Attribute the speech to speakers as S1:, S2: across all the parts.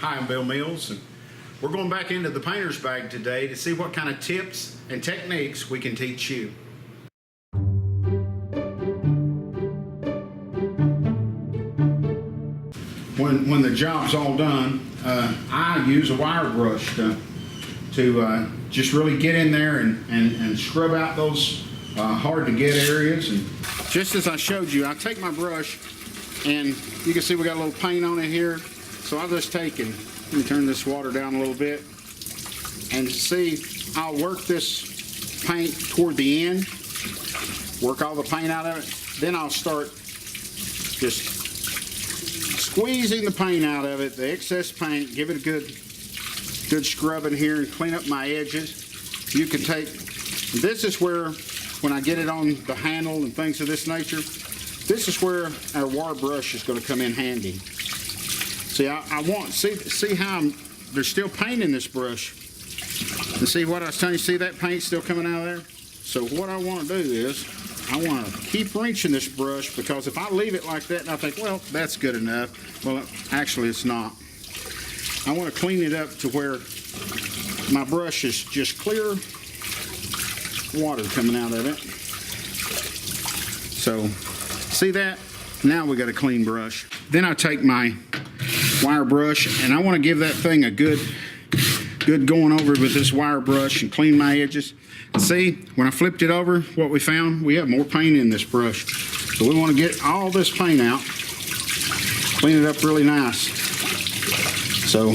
S1: Hi, I'm Bill Mills, and we're going back into the painter's bag today to see what kind of tips and techniques we can teach you. When the job's all done, I use a wire brush to just really get in there and scrub out those hard to get areas. And just as I showed you, I take my brush and you can see we got a little paint on it here. So I'll just take and let me turn this water down a little bit and see, I'll work this paint toward the end, work all the paint out of it. Then I'll start just squeezing the paint out of it, the excess paint, give it a good scrub in here and clean up my edges. You can take, this is where, when I get it on the handle and things of this nature, this is where our wire brush is going to come in handy. See, I want, see how there's still paint in this brush. And see what I was telling you, see that paint still coming out of there? So what I want to do is, I want to keep wrenching this brush, because if I leave it like that and I think, well, that's good enough. Well, actually it's not. I want to clean it up to where my brush is just clear water coming out of it. So, see that? Now we got a clean brush. Then I take my wire brush and I want to give that thing a good going over with this wire brush and clean my edges. And see, when I flipped it over, what we found, we have more paint in this brush. So we want to get all this paint out, clean it up really nice. So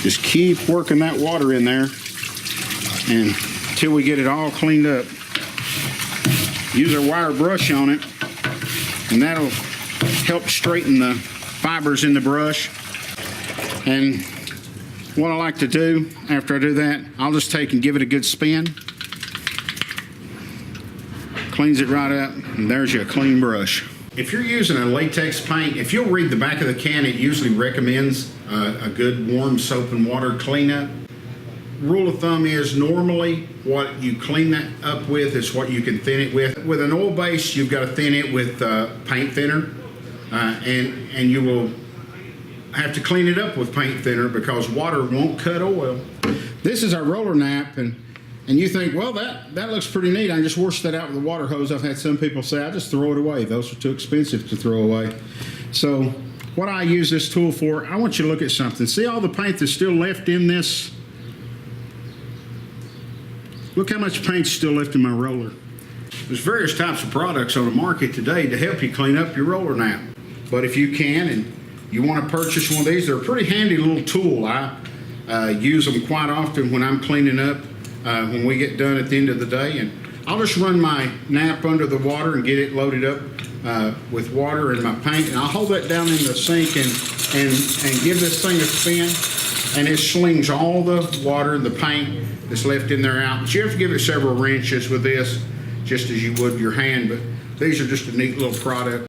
S1: just keep working that water in there and until we get it all cleaned up. Use our wire brush on it, and that'll help straighten the fibers in the brush. And what I like to do after I do that, I'll just take and give it a good spin. Cleans it right up, and there's your clean brush. If you're using a latex paint, if you'll read the back of the can, it usually recommends a good warm soap and water cleanup. Rule of thumb is normally what you clean that up with is what you can thin it with. With an oil base, you've got to thin it with paint thinner, and you will have to clean it up with paint thinner because water won't cut oil. This is our roller nap, and you think, well, that looks pretty neat. I just washed that out with a water hose. I've had some people say, I just throw it away. Those are too expensive to throw away. So what I use this tool for, I want you to look at something. See all the paint that's still left in this? Look how much paint's still left in my roller. There's various types of products on the market today to help you clean up your roller nap. But if you can and you want to purchase one of these, they're a pretty handy little tool. I use them quite often when I'm cleaning up, when we get done at the end of the day. And I'll just run my nap under the water and get it loaded up with water and my paint. And I'll hold that down in the sink and give this thing a spin. And it slings all the water and the paint that's left in there out. But you have to give it several wrenches with this, just as you would your hand. But these are just a neat little product.